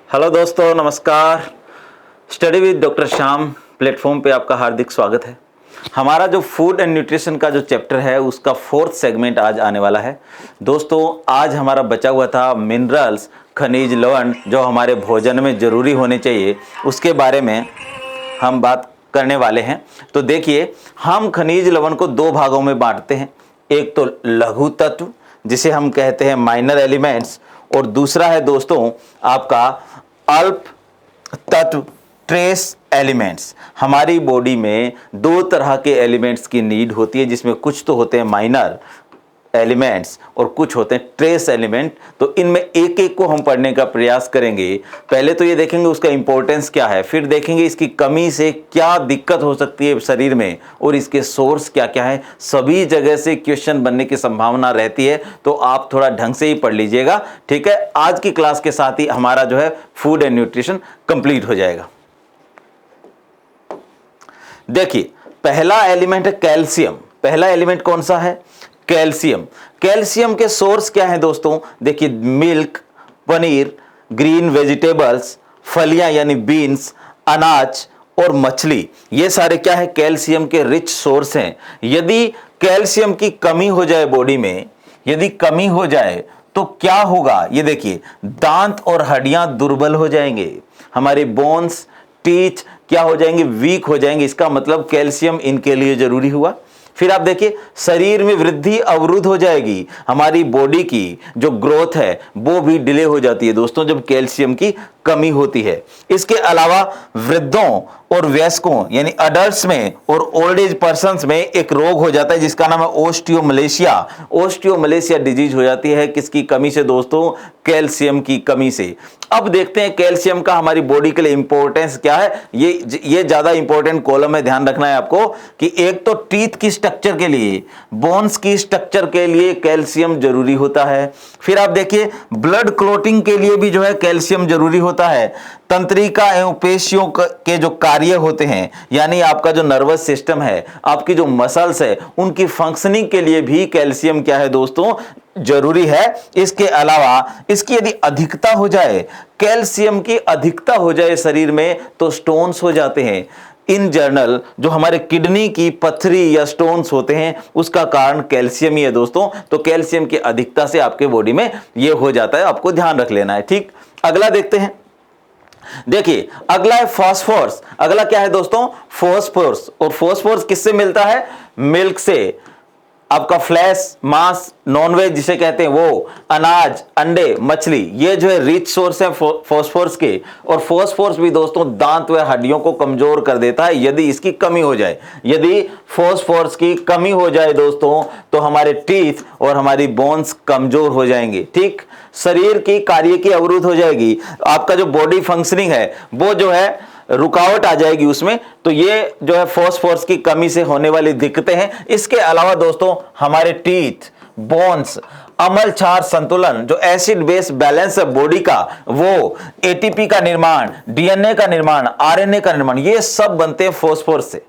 Hello दोस्तों, नमस्कार। Study with doctor Shyam platform पे आपका हार्दिक स्वागत है। हमारा जो फूड एंड न्यूट्रिशन का जो चैप्टर है उसका 4th सेगमेंट आज आने वाला है। दोस्तों, आज हमारा बचा हुआ था मिनरल्स, खनिज लवण जो हमारे भोजन में ज़रूरी होने चाहिए, उसके बारे में हम बात करने वाले हैं। तो देखिए, हम खनिज लवण को 2 भागों में बांटते हैं। एक तो लघु तत्व जिसे हम कहते हैं माइनर एलिमेंट्स, और दूसरा है दोस्तों आपका अल्प तत्व ट्रेस एलिमेंट्स। हमारी बॉडी में 2 तरह के एलिमेंट्स की नीड होती है, जिसमें कुछ तो होते हैं माइनर एलिमेंट्स और कुछ होते हैं ट्रेस एलिमेंट। तो इनमें एक एक को हम पढ़ने का प्रयास करेंगे। पहले तो ये देखेंगे उसका इंपॉर्टेंस क्या है, फिर देखेंगे इसकी कमी से क्या दिक्कत हो सकती है शरीर में, और इसके सोर्स क्या क्या है। सभी जगह से क्वेश्चन बनने की संभावना रहती है, तो आप थोड़ा ढंग से ही पढ़ लीजिएगा, ठीक है। आज की क्लास के साथ ही हमारा जो है फूड एंड न्यूट्रिशन कंप्लीट हो जाएगा। देखिए, पहला एलिमेंट है कैल्शियम। पहला एलिमेंट कौन सा है? कैल्शियम। कैल्शियम के सोर्स क्या है दोस्तों? देखिए, मिल्क, पनीर, ग्रीन वेजिटेबल्स, फलियां यानी बीन्स, अनाज और मछली, ये सारे क्या है? कैल्शियम के रिच सोर्स हैं। यदि कैल्शियम की कमी हो जाए बॉडी में, यदि कमी हो जाए तो क्या होगा? ये देखिए, दांत और हड्डियां दुर्बल हो जाएंगे, हमारे बोन्स, टीथ क्या हो जाएंगे? वीक हो जाएंगे। इसका मतलब कैल्शियम इनके लिए जरूरी हुआ। फिर आप देखिए, शरीर में वृद्धि अवरुद्ध हो जाएगी, हमारी बॉडी की जो ग्रोथ है वो भी डिले हो जाती है दोस्तों, जब कैल्शियम की कमी होती है। इसके अलावा वृद्धों और वयस्कों यानी अडल्ट्स में और ओल्ड एज पर्सन्स में एक रोग हो जाता है जिसका नाम है ओस्टियोमलेशिया। ओस्टियोमलेशिया डिजीज हो जाती है किसकी कमी से दोस्तों? कैल्शियम की कमी से। अब देखते हैं कैल्शियम का हमारी बॉडी के लिए इंपॉर्टेंस क्या है। ये ज्यादा इंपॉर्टेंट कॉलम है, ध्यान रखना है आपको कि एक तो टीथ की स्ट्रक्चर के लिए, बोन्स की स्ट्रक्चर के लिए कैल्शियम जरूरी होता है। फिर आप देखिए, ब्लड क्लॉटिंग के लिए भी जो है कैल्शियम जरूरी होता है। तंत्रिका एवं पेशियों के जो कार्य होते हैं, यानी आपका जो नर्वस सिस्टम है, आपकी जो मसल्स है, उनकी फंक्शनिंग के लिए भी कैल्शियम क्या है दोस्तों? जरूरी है। इसके अलावा इसकी यदि अधिकता हो जाए, कैल्शियम की अधिकता हो जाए शरीर में, तो स्टोन्स हो जाते हैं। इन जनरल जो हमारे किडनी की पथरी या स्टोन्स होते हैं, उसका कारण कैल्शियम ही है दोस्तों। तो कैल्शियम की अधिकता से आपके बॉडी में ये हो जाता है, आपको ध्यान रख लेना है, ठीक। अगला देखते हैं। देखिए, अगला है फास्फोरस। अगला क्या है दोस्तों? फास्फोरस। और फास्फोरस किससे मिलता है? मिल्क से। आपका फ्लैश, मांस, नॉनवेज जिसे कहते हैं वो, अनाज, अंडे, मछली, ये जो है रिच सोर्स है फास्फोरस के। और फास्फोरस भी दोस्तों दांत व हड्डियों को कमजोर कर देता है यदि इसकी कमी हो जाए। यदि फास्फोरस की कमी हो जाए दोस्तों, तो हमारे टीथ और हमारी बोन्स कमजोर हो जाएंगे, ठीक। शरीर की कार्य की अवरुद्ध हो जाएगी, आपका जो बॉडी फंक्शनिंग है वो जो है रुकावट आ जाएगी उसमें। तो ये जो है फास्फोरस की कमी से होने वाली दिक्कतें हैं। इसके अलावा दोस्तों हमारे टीथ, बोन्स, अम्ल क्षार संतुलन, जो एसिड बेस बैलेंस है बॉडी का, वो एटीपी का निर्माण, डीएनए का निर्माण, आरएनए का निर्माण, ये सब बनते हैं फास्फोरस से।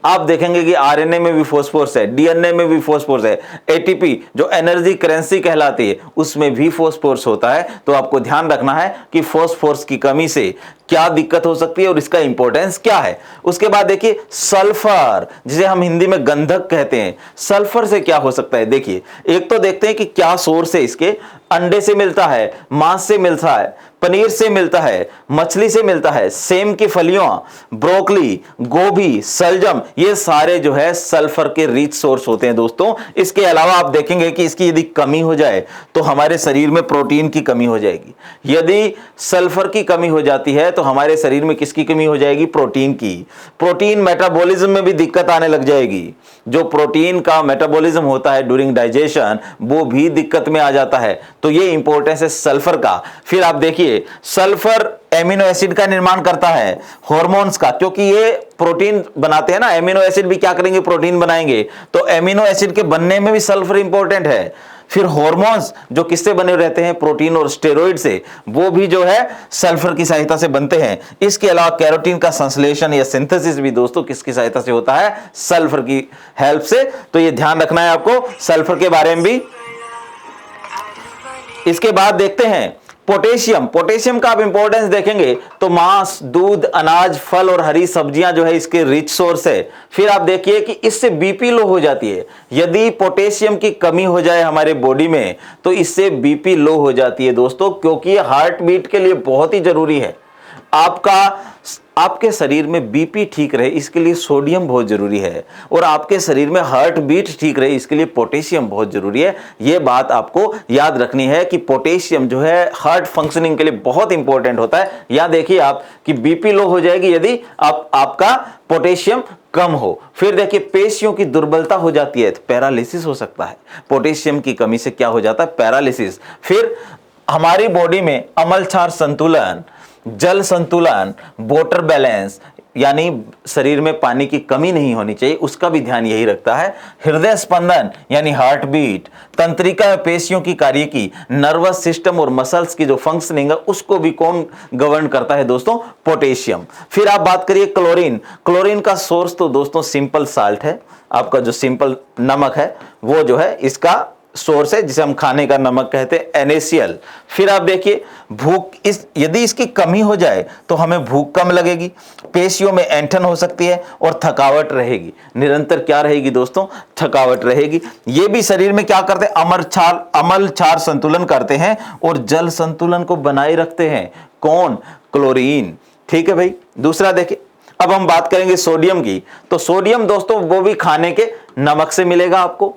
आप देखेंगे कि आरएनए में भी फास्फोरस है, डीएनए में भी फास्फोरस है, एटीपी जो एनर्जी करेंसी कहलाती है उसमें भी फास्फोरस होता है। तो आपको ध्यान रखना है कि फास्फोरस की कमी से क्या दिक्कत हो सकती है और इसका इंपॉर्टेंस क्या है। उसके बाद देखिए, सल्फर, जिसे हम हिंदी में गंधक कहते हैं, सल्फर से क्या हो सकता है। देखिए, एक तो देखते हैं कि क्या सोर्स है इसके। अंडे से मिलता है, मांस से मिलता है, पनीर से मिलता है, मछली से मिलता है, सेम की फलियों, ब्रोकली, गोभी, सलजम, ये सारे जो है सल्फर के रिच सोर्स होते हैं दोस्तों। इसके अलावा आप देखेंगे कि इसकी यदि कमी हो जाए तो हमारे शरीर में प्रोटीन की कमी हो जाएगी। यदि सल्फर की कमी हो जाती है तो हमारे शरीर में किसकी कमी हो जाएगी? प्रोटीन की। प्रोटीन मेटाबॉलिज्म में भी दिक्कत आने लग जाएगी। जो प्रोटीन का मेटाबॉलिज्म होता है ड्यूरिंग डाइजेशन, वो भी दिक्कत में आ जाता है। तो ये इंपॉर्टेंस है सल्फर का। फिर आप देखिए, सल्फर एमिनो एसिड का निर्माण करता है, हार्मोन्स का, क्योंकि ये प्रोटीन बनाते हैं ना, एमिनो एसिड भी क्या करेंगे? प्रोटीन बनाएंगे। तो एमिनो एसिड के बनने में भी सल्फर इंपॉर्टेंट है। फिर हार्मोन्स जो किससे बने रहते हैं? प्रोटीन और स्टेरॉइड से, वो भी जो है सल्फर की सहायता से बनते हैं। इसके अलावा कैरोटीन का संश्लेषण या सिंथेसिस भी दोस्तों किसकी सहायता से होता है? सल्फर की हेल्प से। तो ये ध्यान रखना है आपको सल्फर के बारे में भी। इसके बाद देखते हैं पोटेशियम, पोटेशियम का आप इंपॉर्टेंस देखेंगे तो मांस, दूध, अनाज, फल और हरी सब्जियां जो है इसके रिच सोर्स है। फिर आप देखिए कि इससे बीपी लो हो जाती है। यदि पोटेशियम की कमी हो जाए हमारे बॉडी में तो इससे बीपी लो हो जाती है दोस्तों, क्योंकि ये हार्ट बीट के लिए बहुत ही जरूरी है। आपके शरीर में बीपी ठीक रहे इसके लिए सोडियम बहुत जरूरी है, और आपके शरीर में हार्ट बीट ठीक रहे इसके लिए पोटेशियम बहुत जरूरी है। यह बात आपको याद रखनी है कि पोटेशियम जो है हार्ट फंक्शनिंग के लिए बहुत इंपॉर्टेंट होता है। यहां देखिए आप कि बीपी लो हो जाएगी यदि आपका पोटेशियम कम हो। फिर देखिए पेशियों की दुर्बलता हो जाती है तो पैरालिसिस हो सकता है। पोटेशियम की कमी से क्या हो जाता है? पैरालिसिस। फिर हमारी बॉडी में अम्लक्षार संतुलन, जल संतुलन, वाटर बैलेंस, यानी शरीर में पानी की कमी नहीं होनी चाहिए, उसका भी ध्यान यही रखता है। हृदय स्पंदन यानी हार्ट बीट, तंत्रिका पेशियों की कार्य की, नर्वस सिस्टम और मसल्स की जो फंक्शनिंग है उसको भी कौन गवर्न करता है दोस्तों? पोटेशियम। फिर आप बात करिए क्लोरीन। क्लोरीन का सोर्स तो दोस्तों सिंपल साल्ट है, आपका जो सिंपल नमक है वो जो है इसका सोर्स है, जिसे हम खाने का नमक कहते हैं, NaCl। फिर आप देखिए भूख, यदि इसकी कमी हो जाए तो हमें भूख कम लगेगी, पेशियों में ऐंठन हो सकती है और थकावट रहेगी। निरंतर क्या रहेगी दोस्तों? थकावट रहेगी। ये भी शरीर में क्या करते हैं? अम्लक्षार संतुलन करते हैं और जल संतुलन को बनाए रखते हैं। कौन? क्लोरीन। ठीक है भाई। दूसरा देखिए, अब हम बात करेंगे सोडियम की। तो सोडियम दोस्तों वो भी खाने के नमक से मिलेगा आपको।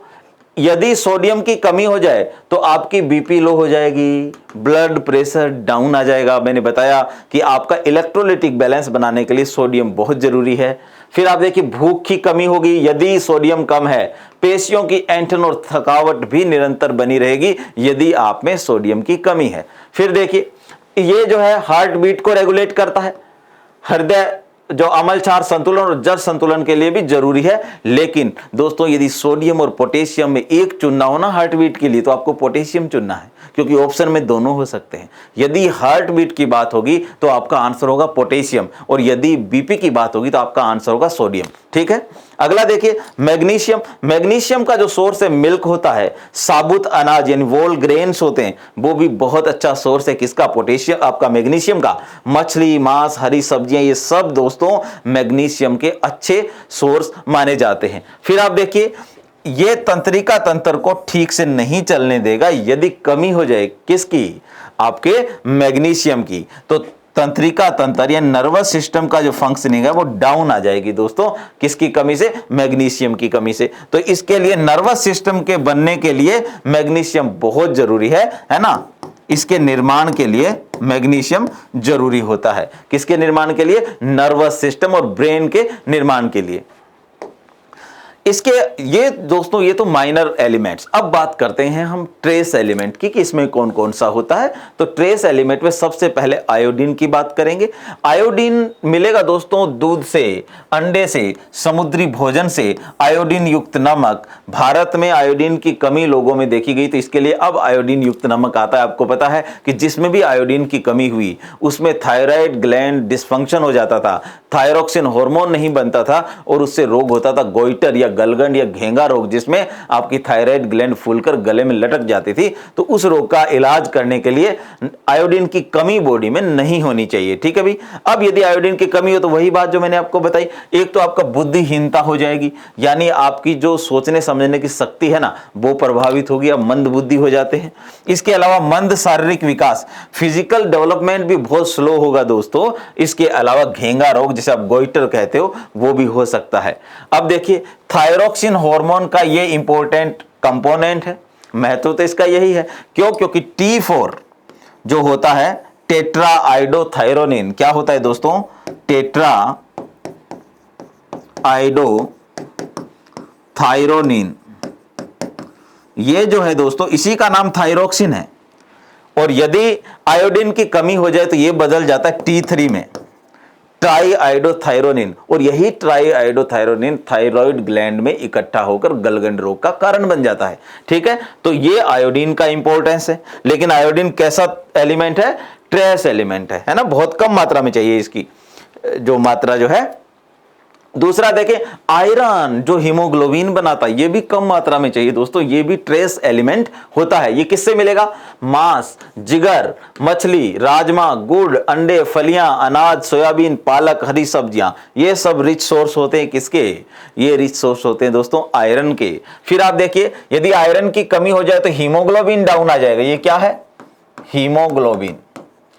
यदि सोडियम की कमी हो जाए तो आपकी बीपी लो हो जाएगी, ब्लड प्रेशर डाउन आ जाएगा। मैंने बताया कि आपका इलेक्ट्रोलाइटिक बैलेंस बनाने के लिए सोडियम बहुत जरूरी है। फिर आप देखिए भूख की कमी होगी यदि सोडियम कम है, पेशियों की ऐंठन और थकावट भी निरंतर बनी रहेगी यदि आप में सोडियम की कमी है। फिर देखिए ये जो है हार्ट बीट को रेगुलेट करता है, हृदय जो अम्लक्षार संतुलन और जल संतुलन के लिए भी जरूरी है। लेकिन दोस्तों यदि सोडियम और पोटेशियम में एक चुनना हो ना हार्ट बीट के लिए तो आपको पोटेशियम चुनना है, क्योंकि ऑप्शन में दोनों हो सकते हैं। यदि हार्ट बीट की बात होगी तो आपका आंसर होगा पोटेशियम, और यदि बीपी की बात होगी तो आपका आंसर होगा सोडियम। ठीक है। अगला देखिए मैग्नीशियम। मैग्नीशियम का जो सोर्स है मिल्क होता है, साबुत अनाज यानी वोल ग्रेन्स होते हैं, वो भी बहुत अच्छा सोर्स है किसका? पोटेशियम, आपका मैग्नीशियम का। मछली, मांस, हरी सब्जियां, ये सब दोस्तों मैग्नीशियम के अच्छे सोर्स माने जाते हैं। फिर आप देखिए ये तंत्रिका तंत्र को ठीक से नहीं चलने देगा यदि कमी हो जाए किसकी? आपके मैग्नीशियम की। तो तंत्रिका तंत्र या नर्वस सिस्टम का जो फंक्शनिंग है वो डाउन आ जाएगी दोस्तों, किसकी कमी से? मैग्नीशियम की कमी से। तो इसके लिए नर्वस सिस्टम के बनने के लिए मैग्नीशियम बहुत जरूरी है ना? इसके निर्माण के लिए मैग्नीशियम जरूरी होता है। किसके निर्माण के लिए? नर्वस सिस्टम और ब्रेन के निर्माण के लिए। इसके ये दोस्तों ये तो माइनर एलिमेंट्स। अब बात करते हैं हम ट्रेस एलिमेंट की कि इसमें कौन कौन सा होता है। तो ट्रेस एलिमेंट में सबसे पहले आयोडीन की बात करेंगे। आयोडीन मिलेगा दोस्तों दूध से, अंडे से, समुद्री भोजन से। आयोडीन युक्त नमक, भारत में आयोडीन की कमी लोगों में देखी गई तो इसके लिए अब आयोडीन युक्त नमक आता है। आपको पता है कि जिसमें भी आयोडीन की कमी हुई उसमें थायराइड ग्लैंड डिस्फंक्शन हो जाता था, थायरोक्सिन हार्मोन नहीं बनता था और उससे रोग होता था गोइटर या गलगंड या घेंगा रोग, जिसमें आपकी थायराइड ग्लैंड फूलकर गले में लटक जाती थी। तो उस रोग का इलाज करने के लिए आयोडीन की कमी बॉडी में नहीं होनी चाहिए। ठीक है भाई। अब यदि आयोडीन की कमी हो तो वही बात जो मैंने आपको बताई, एक तो आपका बुद्धिहीनता हो जाएगी, यानी आपकी जो सोचने समझने की शक्ति है ना वो प्रभावित होगी, अब मंद बुद्धि हो जाते हैं। इसके अलावा मंद शारीरिक विकास, फिजिकल डेवलपमेंट भी बहुत स्लो होगा दोस्तों। इसके अलावा घेंगा रोग जिसे आप गोइटर कहते हो वो भी हो सकता है। अब देखिए थायरोक्सिन हार्मोन का ये इंपॉर्टेंट कंपोनेंट है, महत्व तो इसका यही है। क्यों? क्योंकि T4 जो होता है टेट्रा आइडोथायरोनिन, क्या होता है दोस्तों? टेट्रा आइडोथायरोनिन, ये जो है दोस्तों इसी का नाम थायरोक्सिन है। और यदि आयोडीन की कमी हो जाए तो ये बदल जाता है T3 में ट्राई आइडोथायरोनिन, और यही ट्राई आइडोथायरोनिन थायराइड ग्लैंड में इकट्ठा होकर गलगंड रोग का कारण बन जाता है। ठीक है। तो ये आयोडीन का इंपॉर्टेंस है। लेकिन आयोडीन कैसा एलिमेंट है? ट्रेस एलिमेंट है ना? बहुत कम मात्रा में चाहिए, इसकी जो मात्रा जो है दूसरा देखें, आयरन जो हीमोग्लोबिन बनाता है ये भी कम मात्रा में चाहिए दोस्तों, ये भी ट्रेस एलिमेंट होता है। ये किससे मिलेगा? मांस, जिगर, मछली, राजमा, गुड़, अंडे, फलियां, अनाज, सोयाबीन, पालक, हरी सब्जियां, ये सब रिच सोर्स होते हैं किसके? ये रिच सोर्स होते हैं दोस्तों आयरन के। फिर आप देखिए, यदि आयरन की कमी हो जाए तो हीमोग्लोबिन डाउन आ जाएगा। ये क्या है? हीमोग्लोबिन।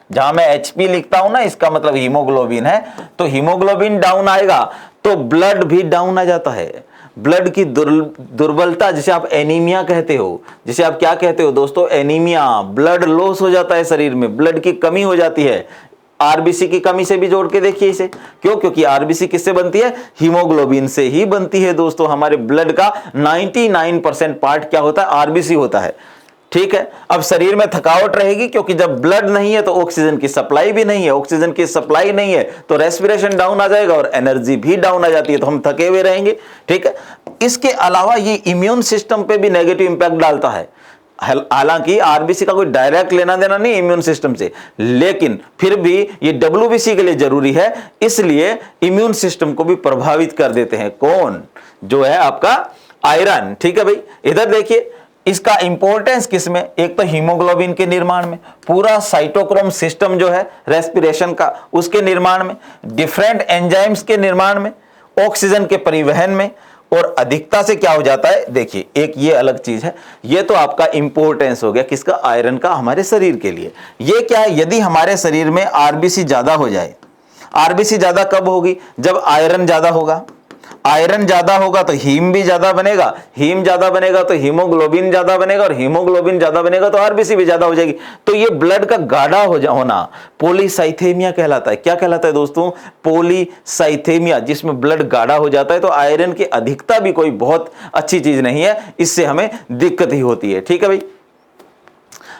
जहां मैं HP लिखता हूं ना, इसका मतलब हीमोग्लोबिन है, तो हीमोग्लोबिन डाउन आएगा तो ब्लड भी डाउन आ जाता है। ब्लड की दुर्बलता, जिसे आप एनीमिया कहते हो, जिसे आप क्या कहते हो दोस्तों? एनीमिया। ब्लड लॉस हो जाता है शरीर में, ब्लड की कमी हो जाती है। आरबीसी की कमी से भी जोड़ के देखिए इसे। क्यों? क्योंकि आरबीसी किससे बनती है? हीमोग्लोबिन से ही बनती है दोस्तों। हमारे ब्लड का 99% पार्ट क्या होता है? आरबीसी होता है। ठीक है, अब शरीर में थकावट रहेगी क्योंकि जब ब्लड नहीं है तो ऑक्सीजन की सप्लाई भी नहीं है, ऑक्सीजन की सप्लाई नहीं है तो रेस्पिरेशन डाउन आ जाएगा और एनर्जी भी डाउन आ जाती है, तो हम थके हुए रहेंगे। ठीक है, इसके अलावा ये इम्यून सिस्टम पे भी नेगेटिव इंपैक्ट डालता है। हालांकि आरबीसी का कोई डायरेक्ट लेना देना नहीं इम्यून सिस्टम से, लेकिन फिर भी ये डब्ल्यूबीसी के लिए जरूरी है, इसलिए इम्यून सिस्टम को भी प्रभावित कर देते हैं। कौन? जो है आपका आयरन। ठीक है भाई, इधर देखिए इसका इंपॉर्टेंस किसमें? एक तो हीमोग्लोबिन के निर्माण में, पूरा साइटोक्रोम सिस्टम जो है रेस्पिरेशन का उसके निर्माण में, डिफरेंट एंजाइम्स के निर्माण में, ऑक्सीजन के परिवहन में, और अधिकता से क्या हो जाता है? देखिए एक ये अलग चीज है, ये तो आपका इंपॉर्टेंस हो गया किसका? आयरन का हमारे शरीर के लिए। ये क्या है? यदि हमारे शरीर में आरबीसी ज्यादा हो जाए, आरबीसी ज्यादा कब होगी? जब आयरन ज्यादा होगा। आयरन ज्यादा होगा तो हीम भी ज्यादा बनेगा, हीम ज्यादा बनेगा तो हीमोग्लोबिन ज्यादा बनेगा, और हीमोग्लोबिन ज्यादा बनेगा तो आरबीसी भी ज्यादा हो जाएगी। तो ये ब्लड का गाढ़ा होना पॉलीसाइथेमिया कहलाता है। क्या कहलाता है दोस्तों? पॉलीसाइथेमिया, जिसमें ब्लड गाढ़ा हो जाता है। तो आयरन की अधिकता भी कोई बहुत अच्छी चीज नहीं है, इससे हमें दिक्कत ही होती है। ठीक है भाई,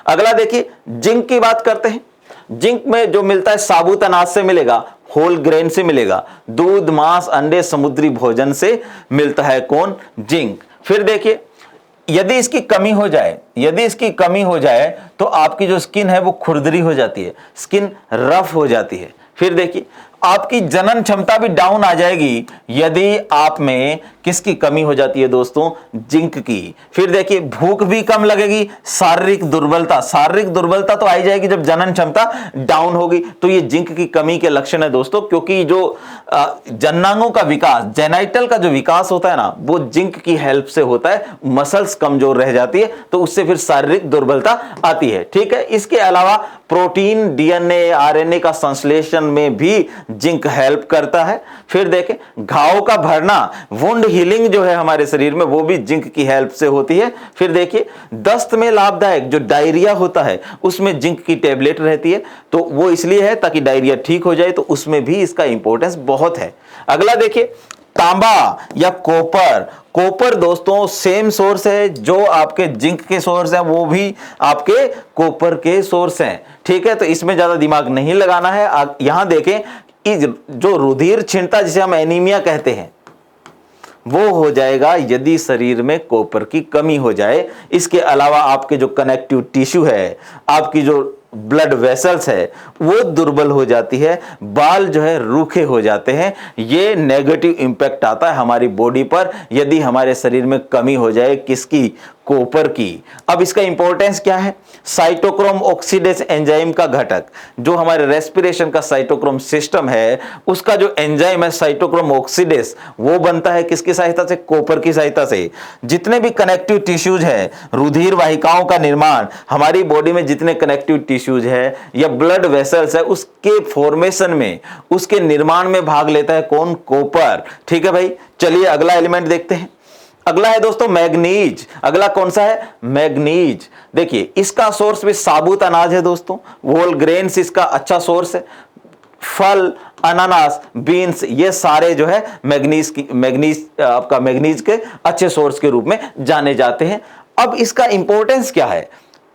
अगला देखिए जिंक की बात करते हैं। जिंक में जो मिलता है साबुत अनाज से मिलेगा, होल ग्रेन से मिलेगा, दूध, मांस, अंडे, समुद्री भोजन से मिलता है। कौन? जिंक। फिर देखिए यदि इसकी कमी हो जाए, यदि इसकी कमी हो जाए तो आपकी जो स्किन है वो खुरदरी हो जाती है, स्किन रफ हो जाती है। फिर देखिए आपकी जनन क्षमता भी डाउन आ जाएगी यदि आप में किसकी कमी हो जाती है दोस्तों? जिंक की। फिर देखिए भूख भी कम लगेगी, शारीरिक दुर्बलता, शारीरिक दुर्बलता तो आई जाएगी जब जनन क्षमता डाउन होगी। तो ये जिंक की कमी के लक्षण है दोस्तों, क्योंकि जो जननांगों का विकास, जेनाइटल का जो विकास होता है ना, वो जिंक की हेल्प से होता है। मसल्स कमजोर रह जाती है तो उससे फिर शारीरिक दुर्बलता आती है। ठीक है, इसके अलावा प्रोटीन, डीएनए, आरएनए का संश्लेषण में भी जिंक हेल्प करता है। फिर देखें घाव का भरना, वुंड हीलिंग जो है हमारे शरीर में, वो भी जिंक की हेल्प से होती है। फिर देखिए दस्त में लाभदायक जो डायरिया होता है उसमें जिंक की टेबलेट रहती है, तो वो इसलिए है ताकि डायरिया ठीक हो जाए, तो उसमें भी इसका इंपॉर्टेंस बहुत है। अगला देखिए तांबा या कॉपर। कॉपर दोस्तों सेम सोर्स है, जो आपके जिंक के सोर्स हैं वो भी आपके कॉपर के सोर्स हैं। ठीक है, तो इसमें ज्यादा दिमाग नहीं लगाना है। यहां देखें जो रुधिर क्षीणता जिसे हम एनीमिया कहते हैं वो हो जाएगा यदि शरीर में कॉपर की कमी हो जाए। इसके अलावा आपके जो कनेक्टिव टिश्यू है, आपकी जो ब्लड वेसल्स है वो दुर्बल हो जाती है, बाल जो है रूखे हो जाते हैं। ये नेगेटिव इंपैक्ट आता है हमारी बॉडी पर यदि हमारे शरीर में कमी हो जाए किसकी? कॉपर की। अब इसका इंपॉर्टेंस क्या है? साइटोक्रोम ऑक्सीडेज एंजाइम का घटक, जो हमारे रेस्पिरेशन का साइटोक्रोम सिस्टम है उसका जो एंजाइम है साइटोक्रोम ऑक्सीडेज, वो बनता है किसकी सहायता से? कॉपर की सहायता से। जितने भी कनेक्टिव टिश्यूज है, रुधिर वाहिकाओं का निर्माण, हमारी बॉडी में जितने कनेक्टिव टिश्यूज है या ब्लड वेसल्स है, उसके फॉर्मेशन में, उसके निर्माण में भाग लेता है कौन? कॉपर। ठीक है भाई, चलिए अगला एलिमेंट देखते हैं। अगला है दोस्तों मैग्नीज। अगला कौन सा है? मैग्नीज। देखिए इसका सोर्स भी साबुत अनाज है दोस्तों, होल ग्रेन्स इसका अच्छा सोर्स है। फल, अनानास, बीन्स, ये सारे जो है आपका मैग्नीज के अच्छे सोर्स के रूप में जाने जाते हैं। अब इसका इंपॉर्टेंस क्या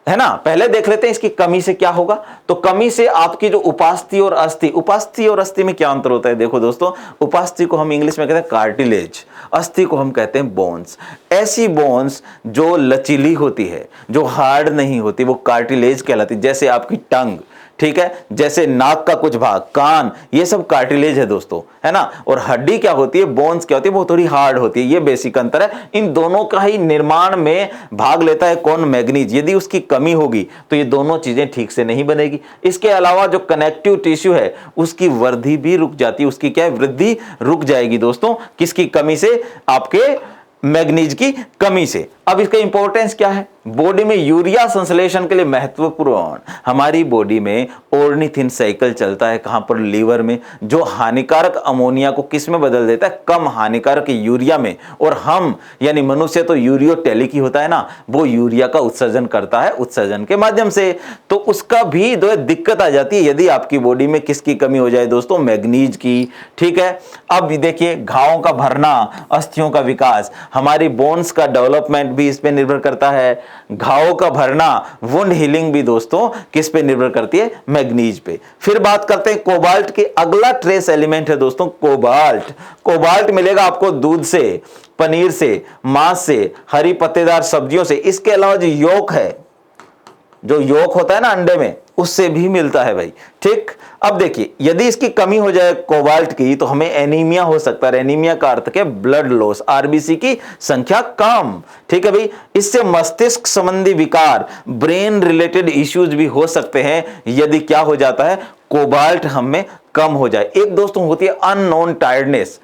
है ना? पहले देख लेते हैं इसकी कमी से क्या होगा। तो कमी से आपकी जो उपास्थि और अस्थि, उपास्थि और अस्थि में क्या अंतर होता है? देखो दोस्तों, उपास्थि को हम इंग्लिश में कहते हैं कार्टिलेज, अस्थि को हम कहते हैं बोन्स। ऐसी बोन्स जो लचीली होती है, जो हार्ड नहीं होती, वो कार्टिलेज कहलाती है। जैसे आपकी टंग, ठीक है, जैसे नाक का कुछ भाग, कान, ये सब कार्टिलेज है दोस्तों, है ना। और हड्डी क्या होती है, बोन्स क्या होती है, वो थोड़ी हार्ड होती है। ये बेसिक अंतर है। इन दोनों का ही निर्माण में भाग लेता है कौन, मैग्नीज। यदि उसकी कमी होगी तो ये दोनों चीजें ठीक से नहीं बनेगी। इसके अलावा जो कनेक्टिव टिश्यू है उसकी वृद्धि भी रुक जाती है, उसकी क्या है, वृद्धि रुक जाएगी दोस्तों, किसकी कमी से, आपके मैग्नीज की कमी से। अब इसका इंपॉर्टेंस क्या है, बॉडी में यूरिया संश्लेषण के लिए महत्वपूर्ण, हमारी बॉडी में ऑर्निथिन साइकिल चलता है, कहां पर, लीवर में, जो हानिकारक अमोनिया को किस में बदल देता है, कम हानिकारक यूरिया में। और हम यानी मनुष्य तो यूरियोटेलिक ही होता है ना, वो यूरिया का उत्सर्जन करता है उत्सर्जन के माध्यम से। तो उसका भी जो है दिक्कत आ जाती है यदि आपकी बॉडी में किसकी कमी हो जाए दोस्तों, मैग्नीज की, ठीक है। अब देखिए, घावों का भरना, अस्थियों का विकास, हमारी बोन्स का डेवलपमेंट भी इस पे निर्भर करता है। घावों का भरना, वुंड हीलिंग भी दोस्तों किस पे निर्भर करती है, मैग्नीज पे। फिर बात करते हैं कोबाल्ट के। अगला ट्रेस एलिमेंट है दोस्तों कोबाल्ट। कोबाल्ट मिलेगा आपको दूध से, पनीर से, मांस से, हरी पत्तेदार सब्जियों से। इसके अलावा जो योक है, जो योक होता है ना अंडे में, उससे भी मिलता है भाई, ठीक। अब देखिए, यदि इसकी कमी हो जाए कोबाल्ट की तो हमें एनीमिया हो सकता है। एनीमिया का अर्थ क्या, ब्लड लॉस, आरबीसी की संख्या कम, ठीक है भाई। इससे मस्तिष्क संबंधी विकार, ब्रेन रिलेटेड इश्यूज भी हो सकते हैं यदि क्या हो जाता है, कोबाल्ट हम में कम हो जाए। एक दोस्तों होती है अननोन टायर्डनेस,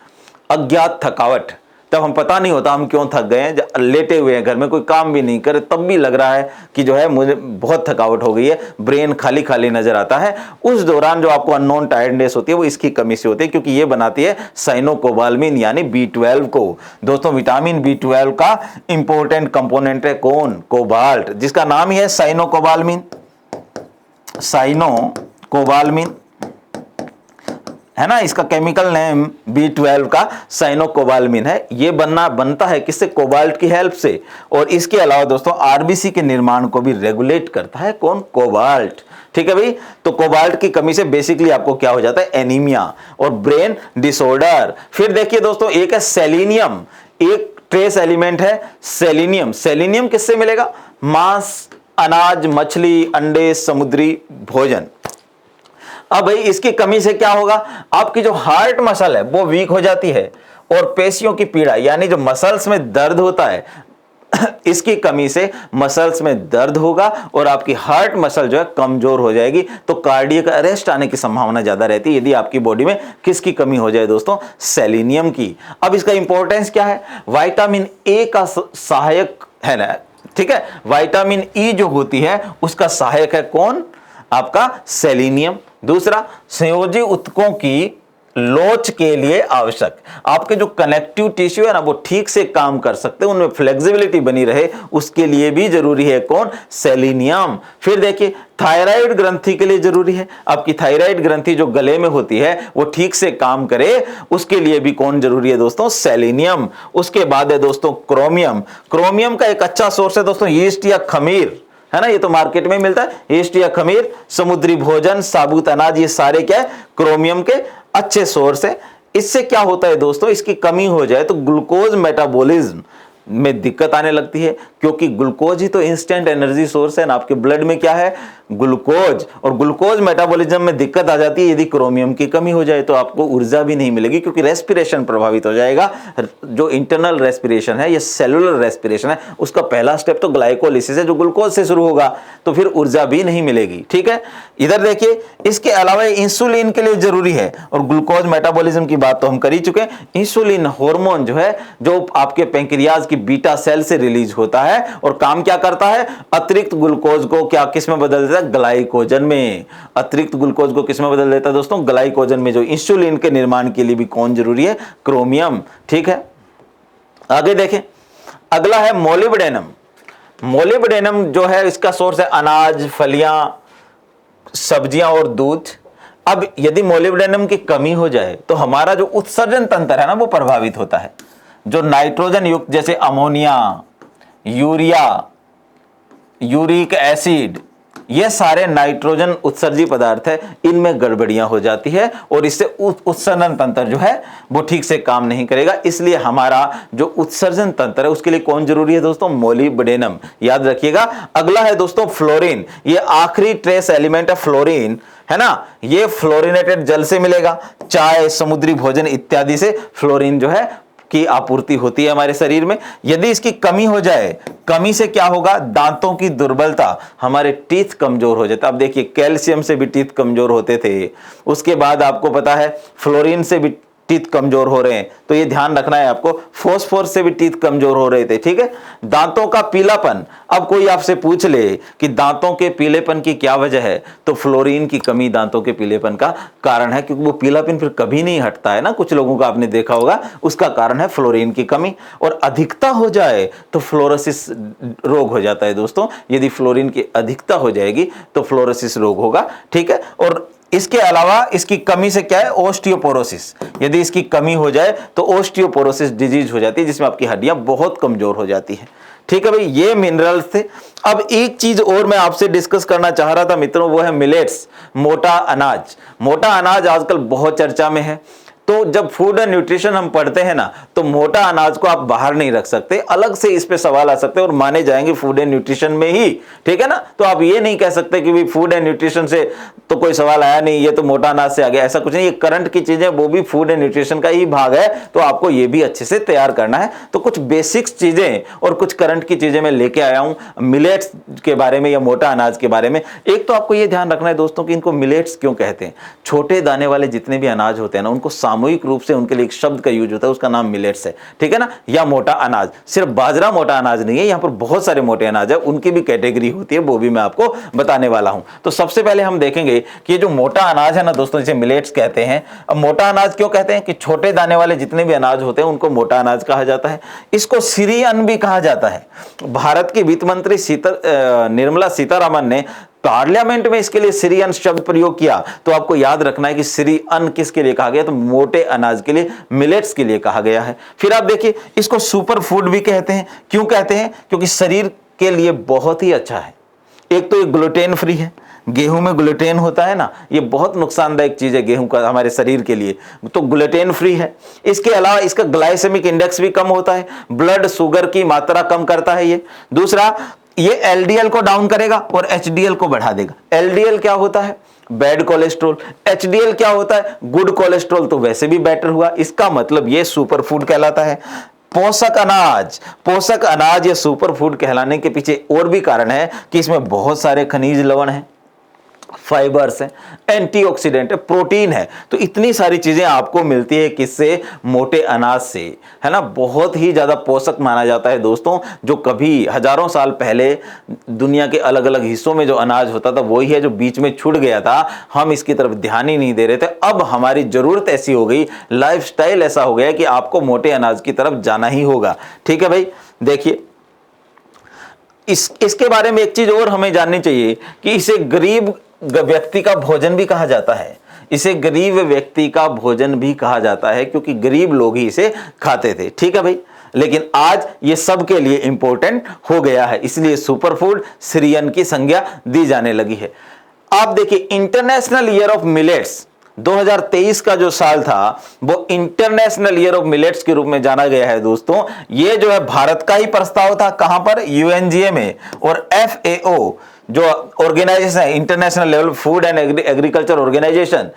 अज्ञात थकावट। तब हम पता नहीं होता हम क्यों थक गए हैं, लेटे हुए हैं घर में, कोई काम भी नहीं करे, तब भी लग रहा है कि जो है मुझे बहुत थकावट हो गई है, ब्रेन खाली खाली नजर आता है। उस दौरान जो आपको अननोन टायर्डनेस होती है वो इसकी कमी से होती है, क्योंकि ये बनाती है साइनोकोबाल्मिन यानी B12 को। दोस्तों विटामिन B12 का इंपॉर्टेंट कंपोनेंट है कौन, कोबाल्ट, जिसका नाम ही है साइनोकोबाल्मिन। साइनोकोबाल्मिन है ना, इसका केमिकल नेम B12 का साइनोकोबाल्मिन है। ये बनता है किससे, कोबाल्ट की हेल्प से। और इसके अलावा दोस्तों आरबीसी के निर्माण को भी रेगुलेट करता है कौन, कोबाल्ट, ठीक है भाई। तो कोबाल्ट की कमी से बेसिकली आपको क्या हो जाता है, एनीमिया और ब्रेन डिसऑर्डर। फिर देखिए दोस्तों, एक है सेलेनियम, एक ट्रेस एलिमेंट है सेलेनियम। सेलेनियम किससे मिलेगा, मांस, अनाज, मछली, अंडे, समुद्री भोजन। अब भाई इसकी कमी से क्या होगा, आपकी जो हार्ट मसल है वो वीक हो जाती है, और पेशियों की पीड़ा यानी जो मसल्स में दर्द होता है इसकी कमी से मसल्स में दर्द होगा और आपकी हार्ट मसल जो है कमजोर हो जाएगी। तो कार्डियक अरेस्ट आने की संभावना ज्यादा रहती है यदि आपकी बॉडी में किसकी कमी हो जाए दोस्तों, सेलेनियम की। अब इसका इंपॉर्टेंस क्या है, विटामिन ए का सहायक है ना, ठीक है। विटामिन ई जो होती है उसका सहायक है कौन, आपका सेलेनियम। दूसरा, संयोजी ऊतकों की लोच के लिए आवश्यक, आपके जो कनेक्टिव टिश्यू है ना वो ठीक से काम कर सकते हैं, उनमें फ्लेक्सिबिलिटी बनी रहे, उसके लिए भी जरूरी है कौन, सेलेनियम। फिर देखिए, थायराइड ग्रंथि के लिए जरूरी है, आपकी थायराइड ग्रंथि जो गले में होती है वो ठीक से काम करे, उसके लिए भी कौन जरूरी है दोस्तों, सेलेनियम। उसके बाद है दोस्तों क्रोमियम। क्रोमियम का एक अच्छा सोर्स है दोस्तों यीस्ट या खमीर, है ना, ये तो मार्केट में मिलता है, यीस्ट या खमीर, समुद्री भोजन, साबुत अनाज, ये सारे क्या है, क्रोमियम के अच्छे सोर्स है। इससे क्या होता है दोस्तों, इसकी कमी हो जाए तो ग्लूकोज मेटाबॉलिज्म में दिक्कत आने लगती है, क्योंकि ग्लूकोज ही तो इंस्टेंट एनर्जी सोर्स है ना, आपके ब्लड में क्या है, ग्लूकोज, और ग्लूकोज मेटाबॉलिज्म में दिक्कत आ जाती है यदि क्रोमियम की कमी हो जाए, तो आपको ऊर्जा भी नहीं मिलेगी, क्योंकि रेस्पिरेशन प्रभावित हो जाएगा। जो इंटरनल रेस्पिरेशन है या सेलुलर रेस्पिरेशन है, उसका पहला स्टेप तो ग्लाइकोलिसिस है जो ग्लूकोज से शुरू होगा, तो फिर ऊर्जा भी नहीं मिलेगी, ठीक है। इधर देखिए, इसके अलावा इंसुलिन के लिए जरूरी है, और ग्लूकोज मेटाबॉलिज्म की बात तो हम कर ही चुके हैं। इंसुलिन हार्मोन जो है, जो आपके पैंक्रियाज की बीटा सेल से रिलीज होता है, और काम क्या करता है, अतिरिक्त ग्लूकोज को क्या किस में बदल देता है, ग्लाइकोजन में। अतिरिक्त ग्लूकोज को किस में बदल देता है दोस्तों, ग्लाइकोजन में, जो इंसुलिन के निर्माण के लिए भी कौन जरूरी है, क्रोमियम, ठीक है। आगे देखें, अगला है मोलिब्डेनम। मोलिब्डेनम जो है इसका सोर्स है अनाज, फलियां, सब्जियां और दूध। अब यदि मोलिब्डेनम की कमी हो जाए तो हमारा जो उत्सर्जन तंत्र है ना वो प्रभावित होता है। जो नाइट्रोजन युक्त जैसे अमोनिया, यूरिया, यूरिक एसिड, ये सारे नाइट्रोजन उत्सर्जी पदार्थ है, इनमें गड़बड़ियां हो जाती है और इससे उत्सर्जन तंत्र जो है वो ठीक से काम नहीं करेगा। इसलिए हमारा जो उत्सर्जन तंत्र है उसके लिए कौन जरूरी है दोस्तों? मोलिब्डेनम, याद रखिएगा। अगला है दोस्तों फ्लोरीन, ये आखिरी ट्रेस एलिमेंट है फ्लोरीन, है ना। ये फ्लोरिनेटेड जल से मिलेगा, चाय, समुद्री भोजन इत्यादि से फ्लोरीन जो है की आपूर्ति होती है हमारे शरीर में। यदि इसकी कमी हो जाए, कमी से क्या होगा? दांतों की दुर्बलता, हमारे टीथ कमजोर हो जाता है। अब देखिए कैल्शियम से भी टीथ कमजोर होते थे, उसके बाद आपको पता है फ्लोरीन से भी टीथ कमजोर हो रहे हैं, तो ये ध्यान रखना है आपको। फोस्फोरस से भी टीथ कमजोर हो रहे थे, ठीक है। दांतों का पीलापन, अब कोई आपसे पूछ ले कि दांतों के पीलेपन की क्या वजह है, तो फ्लोरीन की कमी दांतों के पीलेपन का कारण है, क्योंकि वो पीलापन फिर कभी नहीं हटता है ना, कुछ लोगों का आपने देखा होगा, उसका कारण है फ्लोरीन की कमी। और अधिकता हो जाए तो फ्लोरोसिस रोग हो जाता है दोस्तों। यदि फ्लोरीन की अधिकता हो जाएगी तो फ्लोरोसिस रोग होगा, ठीक है। और इसके अलावा इसकी कमी से क्या है? ओस्टियोपोरोसिस, यदि इसकी कमी हो जाए तो ओस्टियोपोरोसिस डिजीज हो जाती है, जिसमें आपकी हड्डियां बहुत कमजोर हो जाती है, ठीक है भाई। ये मिनरल्स थे। अब एक चीज और मैं आपसे डिस्कस करना चाह रहा था मित्रों, वो है मिलेट्स, मोटा अनाज। मोटा अनाज आजकल बहुत चर्चा में है। तो जब फूड एंड न्यूट्रिशन हम पढ़ते हैं ना, तो मोटा अनाज को आप बाहर नहीं रख सकते, अलग से इस पे सवाल आ सकते हैं और माने जाएंगे फूड एंड न्यूट्रिशन में ही, ठीक है ना। तो आप ये नहीं कह सकते कि भाई फूड एंड न्यूट्रिशन से तो कोई सवाल आया नहीं, ये तो मोटा अनाज से आ गया, ऐसा कुछ नहीं। ये करंट की चीजें, वो भी फूड एंड न्यूट्रिशन का ही भाग है, तो आपको ये भी अच्छे से तैयार करना है। तो कुछ बेसिक्स चीजें और कुछ करंट की चीजें मैं लेके आया हूं मिलेट्स के बारे में या मोटा अनाज के बारे में। एक तो आपको ये ध्यान रखना है दोस्तों कि इनको मिलेट्स क्यों कहते हैं। छोटे दाने वाले जितने भी अनाज होते हैं ना, उनको सामूहिक रूप से उनके लिए एक शब्द का यूज होता है, उसका नाम मिलेट्स है, ठीक है ना, या मोटा अनाज। सिर्फ बाजरा मोटा अनाज नहीं है, यहां पर बहुत सारे मोटे अनाज है, उनकी भी कैटेगरी होती है, वो भी मैं आपको बताने वाला हूं। तो सबसे पहले हम देखेंगे कि जो मोटा अनाज है ना दोस्तों, जिसे मिलेट्स कहते हैं। अब मोटा अनाज क्यों कहते हैं? कि छोटे दाने वाले जितने भी अनाज होते हैं उनको मोटा अनाज कहा जाता है। इसको सिरियन भी कहा जाता है। भारत की वित्त मंत्री निर्मला सीतारामन ने पार्लियामेंट में इसके लिए सिरियन शब्द प्रयोग किया। तो आपको याद रखना है कि सिरियन किसके लिए कहा गया? तो मोटे अनाज के लिए, मिलेट्स के लिए कहा गया है। फिर आप देखिए, इसको सुपर फूड भी कहते हैं। क्यों कहते हैं? क्योंकि शरीर के लिए बहुत ही अच्छा है। एक तो ये ग्लूटेन फ्री है, गेहूं में ग्लूटेन होता है ना, ये बहुत नुकसानदायक चीज है गेहूं का हमारे शरीर के लिए, तो ग्लूटेन फ्री है। इसके अलावा इसका ग्लाइसेमिक इंडेक्स भी कम होता है, ब्लड शुगर की मात्रा कम करता है ये। दूसरा, ये एलडीएल को डाउन करेगा और एचडीएल को बढ़ा देगा। एलडीएल क्या होता है? Bad cholesterol. एचडीएल क्या होता है? गुड कोलेस्ट्रॉल, तो वैसे भी बेटर हुआ। इसका मतलब ये सुपर फूड कहलाता है। पोषक अनाज, पोषक अनाज या सुपर फूड कहलाने के पीछे और भी कारण है कि इसमें बहुत सारे खनिज लवण हैं, फाइबर्स है, एंटीऑक्सीडेंट है, प्रोटीन है। तो इतनी सारी चीजें आपको मिलती है किससे? मोटे अनाज से, है ना। बहुत ही ज्यादा पोषक माना जाता है दोस्तों। जो कभी हजारों साल पहले दुनिया के अलग अलग हिस्सों में जो अनाज होता था वही है जो बीच में छूट गया था, हम इसकी तरफ ध्यान ही नहीं दे रहे थे। अब हमारी जरूरत ऐसी हो गई, लाइफस्टाइल ऐसा हो गया कि आपको मोटे अनाज की तरफ जाना ही होगा, ठीक है भाई। देखिए इसके बारे में एक चीज और हमें जाननी चाहिए कि इसे गरीब व्यक्ति का भोजन भी कहा जाता है। इसे गरीब व्यक्ति का भोजन भी कहा जाता है क्योंकि गरीब लोग ही इसे खाते थे, ठीक है भाई। लेकिन आज ये सबके लिए इंपॉर्टेंट हो गया है, इसलिए सुपर फूड सिरियन की संज्ञा दी जाने लगी है। आप देखिए, इंटरनेशनल ईयर ऑफ मिलेट्स 2023 का जो साल था वो इंटरनेशनल ईयर ऑफ मिलेट्स के रूप में जाना गया है दोस्तों। ये जो है भारत का ही प्रस्ताव था, कहां पर? यूएनजीए में। और एफएओ जो ऑर्गेनाइजेशन है, international level food and agriculture organisation,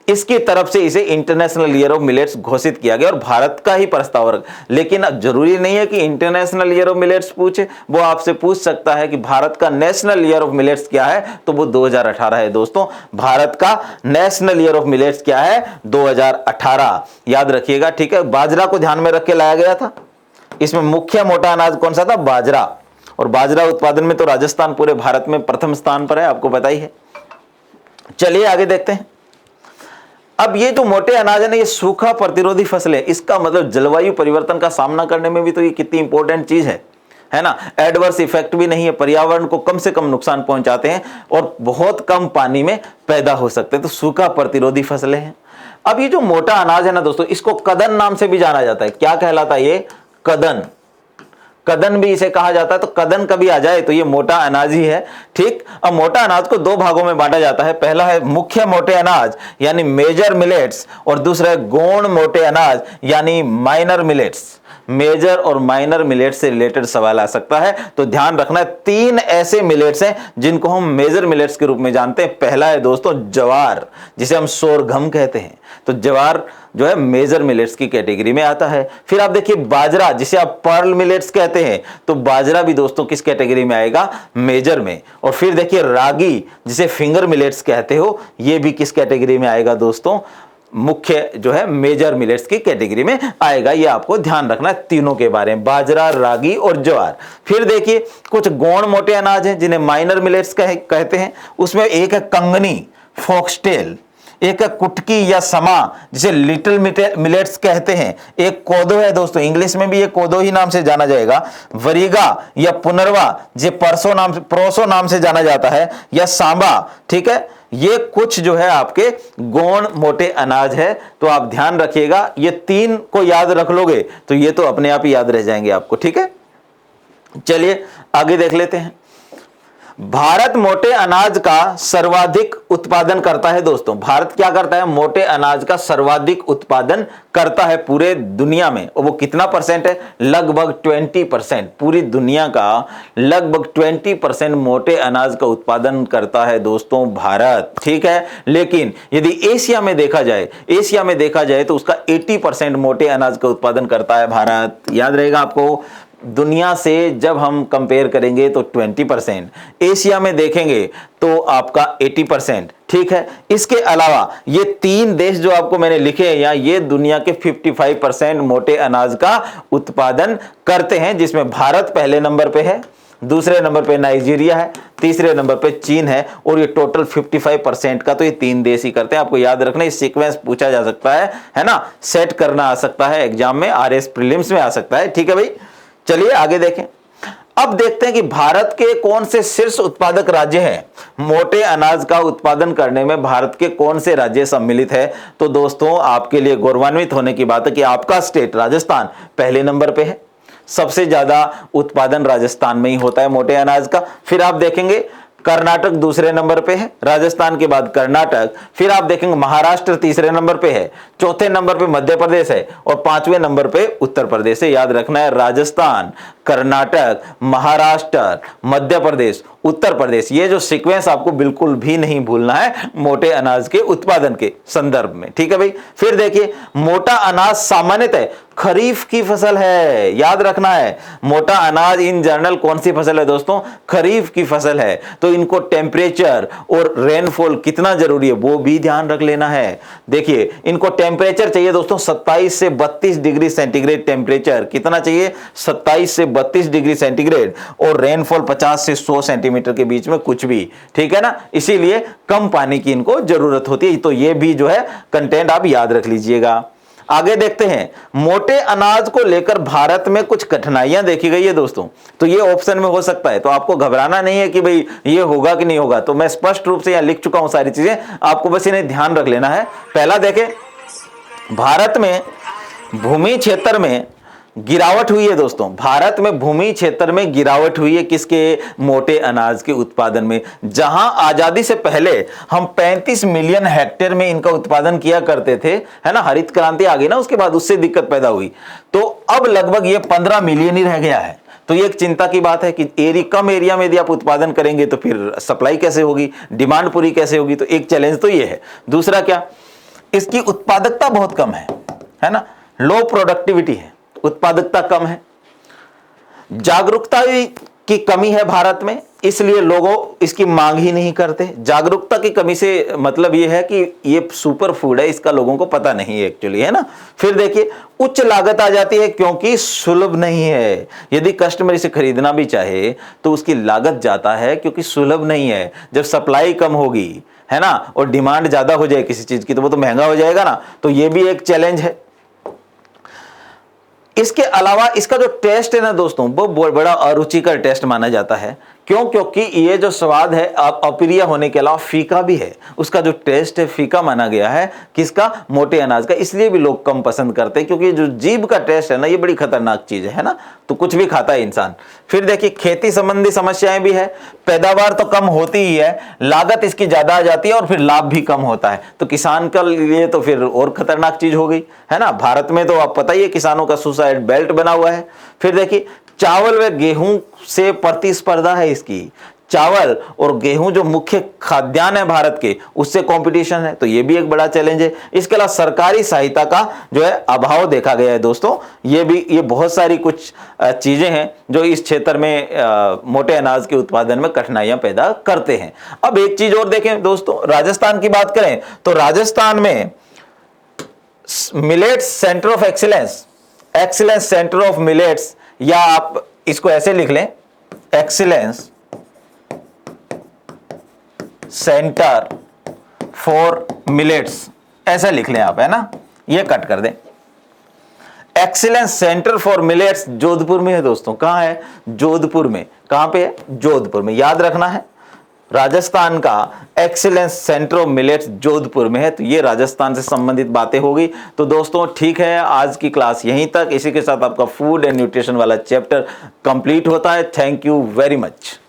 इसकी तरफ से इसे इंटरनेशनल ईयर ऑफ मिलेट्स घोषित किया गया और भारत का ही प्रस्ताव। लेकिन अब जरूरी नहीं है कि इंटरनेशनल ईयर ऑफ मिलेट्स पूछे, वो आपसे पूछ सकता है कि भारत का नेशनल ईयर ऑफ मिलेट्स क्या है, तो वो 2018 है दोस्तों। भारत का नेशनल ईयर ऑफ मिलेट्स क्या है? 2018, याद रखिएगा, ठीक है। बाजरा को ध्यान में रख के लाया गया था। इसमें मुख्य मोटा अनाज कौन सा था? बाजरा। और बाजरा उत्पादन में तो राजस्थान पूरे भारत में प्रथम स्थान पर है, आपको पता ही है। चलिए आगे देखते हैं। अब ये जो मोटे अनाज है ना, ये सूखा प्रतिरोधी फसल है। इसका मतलब जलवायु परिवर्तन का सामना करने में भी तो ये कितनी इंपॉर्टेंट चीज है ना। एडवर्स इफेक्ट भी नहीं है, पर्यावरण को कम से कम नुकसान पहुंचाते हैं और बहुत कम पानी में पैदा हो सकते हैं, तो सूखा प्रतिरोधी फसलें हैं। अब ये जो मोटा अनाज है ना दोस्तों, इसको कदन नाम से भी जाना जाता है। क्या कहलाता है ये? कदन। कदन भी इसे कहा जाता है। तो कदन कभी आ जाए तो ये मोटा अनाज ही है। ठीक, अब मोटा अनाज को दो भागों में बांटा जाता है। पहला है मुख्य मोटे अनाज यानी मेजर मिलेट्स, और दूसरा है गौण मोटे अनाज यानी माइनर मिलेट्स। मेजर और माइनर मिलेट से रिलेटेड सवाल आ सकता है, तो ध्यान रखना है 3 ऐसे मिलेट्स हैं जिनको हम मेजर मिलेट्स के रूप में जानते हैं। पहला है दोस्तों ज्वार, जिसे हम सोरघम कहते हैं। तो ज्वार जो है मेजर मिलेट्स की कैटेगरी में आता है। फिर आप देखिए बाजरा, जिसे आप पर्ल मिलेट्स कहते हैं, तो बाजरा भी दोस्तों किस कैटेगरी में आएगा? मेजर में। और फिर देखिए रागी, जिसे फिंगर मिलेट्स कहते हो, यह भी किस कैटेगरी में आएगा दोस्तों? मुख्य जो है मेजर मिलेट्स की कैटेगरी में आएगा। ये आपको ध्यान रखना है तीनों के बारे में, बाजरा, रागी और ज्वार। फिर देखिए कुछ गौण मोटे अनाज हैं जिन्हें माइनर मिलेट्स कहते हैं। उसमें एक है कंगनी, फॉक्सटेल, एक है कुटकी या समा, जिसे लिटिल मिलेट्स कहते हैं। एक कोदो है दोस्तों, इंग्लिश में भी ये कोदो ही नाम से जाना जाएगा। वरीगा या पुनरवा, जिसे प्रोसो नाम से जाना जाता है, या सांबा। ठीक है, ये कुछ जो है आपके गौण मोटे अनाज है। तो आप ध्यान रखिएगा, ये 3 को याद रख लोगे तो ये तो अपने आप ही याद रह जाएंगे आपको। ठीक है, चलिए आगे देख लेते हैं। भारत मोटे अनाज का सर्वाधिक उत्पादन करता है दोस्तों। भारत क्या करता है? मोटे अनाज का सर्वाधिक उत्पादन करता है पूरे दुनिया में। और वो कितना परसेंट है? लगभग 20%। पूरी दुनिया का लगभग 20% मोटे अनाज का उत्पादन करता है दोस्तों भारत। ठीक है, लेकिन यदि एशिया में देखा जाए तो उसका 80% मोटे अनाज का उत्पादन करता है भारत। याद रहेगा आपको, दुनिया से जब हम कंपेयर करेंगे तो 20%, एशिया में देखेंगे तो आपका 80%। ठीक है, इसके अलावा ये 3 देश जो आपको मैंने लिखे हैं यहाँ, ये दुनिया के 55% मोटे अनाज का उत्पादन करते हैं, जिसमें भारत पहले नंबर पे है, दूसरे नंबर पे नाइजीरिया है, तीसरे नंबर पे चीन है। और ये टोटल 55% का तो ये 3 देश ही करते हैं। आपको याद रखना, ये सीक्वेंस पूछा जा सकता है ना, सेट करना आ सकता है एग्जाम में, आरएस प्रीलिम्स में आ सकता है। ठीक है भाई, चलिए आगे देखें। अब देखते हैं कि भारत के कौन से शीर्ष उत्पादक राज्य हैं। मोटे अनाज का उत्पादन करने में भारत के कौन से राज्य सम्मिलित है? तो दोस्तों आपके लिए गौरवान्वित होने की बात है कि आपका स्टेट राजस्थान पहले नंबर पे है। सबसे ज्यादा उत्पादन राजस्थान में ही होता है मोटे अनाज का। फिर आप देखेंगे कर्नाटक दूसरे नंबर पे है, राजस्थान के बाद कर्नाटक। फिर आप देखेंगे महाराष्ट्र तीसरे नंबर पे है, चौथे नंबर पे मध्य प्रदेश है, और 5वें नंबर पे उत्तर प्रदेश है। याद रखना है, राजस्थान, कर्नाटक, महाराष्ट्र, मध्य प्रदेश, उत्तर प्रदेश। ये जो सीक्वेंस आपको बिल्कुल भी नहीं भूलना है मोटे अनाज के उत्पादन के संदर्भ में। ठीक है भाई, फिर देखिए मोटा अनाज सामान्यतः खरीफ की फसल है। याद रखना है, मोटा अनाज इन जनरल कौन सी फसल है दोस्तों? खरीफ की फसल है। तो इनको टेम्परेचर और रेनफॉल कितना जरूरी है वो भी ध्यान रख लेना है। देखिए इनको टेम्परेचर चाहिए दोस्तों 27 से 32 डिग्री सेंटीग्रेड टेम्परेचर। कितना चाहिए? 27 से 32 डिग्री सेंटीग्रेड। और रेनफॉल 50 से 100 सेंटीमीटर के बीच में कुछ भी। ठीक है ना, इसीलिए कम पानी की इनको जरूरत होती है। तो ये भी जो है कंटेंट आप याद रख लीजिएगा। आगे देखते हैं, मोटे अनाज को लेकर भारत में कुछ कठिनाइयां देखी गई है दोस्तों। तो ये ऑप्शन में हो सकता है, तो आपको घबराना नहीं है कि भाई ये होगा कि नहीं होगा। तो मैं स्पष्ट रूप से यहां लिख चुका हूं सारी चीजें, आपको बस इन्हें ध्यान रख लेना है। पहला देखें, भारत में भूमि क्षेत्र में गिरावट हुई है दोस्तों। भारत में भूमि क्षेत्र में गिरावट हुई है किसके? मोटे अनाज के उत्पादन में। जहां आजादी से पहले हम 35 मिलियन हेक्टेयर में इनका उत्पादन किया करते थे, है ना, हरित क्रांति आ गई ना उसके बाद, उससे दिक्कत पैदा हुई। तो अब लगभग ये 15 मिलियन ही रह गया है। तो ये एक चिंता की बात है कि कम एरिया में यदि आप उत्पादन करेंगे तो फिर सप्लाई कैसे होगी, डिमांड पूरी कैसे होगी। तो एक चैलेंज तो ये है। दूसरा क्या? इसकी उत्पादकता बहुत कम है ना, लो प्रोडक्टिविटी है, उत्पादकता कम है। जागरूकता की कमी है भारत में, इसलिए लोगों इसकी मांग ही नहीं करते। जागरूकता की कमी से मतलब यह है कि ये सुपर फूड है, इसका लोगों को पता नहीं है एक्चुअली, है ना। फिर देखिए उच्च लागत आ जाती है क्योंकि सुलभ नहीं है। यदि कस्टमर इसे खरीदना भी चाहे तो उसकी लागत जाता है क्योंकि सुलभ नहीं है। जब सप्लाई कम होगी, है ना, और डिमांड ज्यादा हो जाए किसी चीज की तो वो तो महंगा हो जाएगा ना। तो ये भी एक चैलेंज है। इसके अलावा इसका जो टेस्ट है ना दोस्तों, वो बड़ा अरुचिकर टेस्ट माना जाता है। क्यों? क्योंकि ये जो स्वाद है अप्रिय होने के अलावा फीका भी है, उसका जो टेस्ट है फीका माना गया है, किसका? मोटे अनाज का। इसलिए भी लोग कम पसंद करते हैं, क्योंकि जो जीभ का टेस्ट है ना, ये बड़ी खतरनाक चीज है ना। तो कुछ भी खाता है इंसान। फिर देखिए खेती संबंधी समस्याएं भी है, पैदावार तो कम होती ही है, लागत इसकी ज्यादा आ जाती है और फिर लाभ भी कम होता है। तो किसान के लिए तो फिर और खतरनाक चीज हो गई है ना। भारत में तो आप पता ही है किसानों का सुसाइड बेल्ट बना हुआ है। फिर देखिए चावल व गेहूं से प्रतिस्पर्धा है इसकी। चावल और गेहूं जो मुख्य खाद्यान्न है भारत के, उससे कंपटीशन है, तो ये भी एक बड़ा चैलेंज है। इसके अलावा सरकारी सहायता का जो है अभाव देखा गया है दोस्तों। ये बहुत सारी कुछ चीजें हैं जो इस क्षेत्र में मोटे अनाज के उत्पादन में कठिनाइयां पैदा करते हैं। अब एक चीज और देखें दोस्तों, राजस्थान की बात करें तो राजस्थान में millets centre of excellence centre of millets, या आप इसको ऐसे लिख लें, एक्सीलेंस सेंटर फॉर मिलेट्स, ऐसा लिख लें आप, है ना, ये कट कर दें। Excellence centre for millets Jodhpur में है दोस्तों। कहां है? जोधपुर में। कहां पे है? जोधपुर में। याद रखना है, राजस्थान का excellence centre of millets Jodhpur में है। तो ये राजस्थान से संबंधित बातें होगी। तो दोस्तों ठीक है, आज की क्लास यहीं तक। इसी के साथ आपका फूड एंड न्यूट्रिशन वाला चैप्टर कंप्लीट होता है। Thank you very much.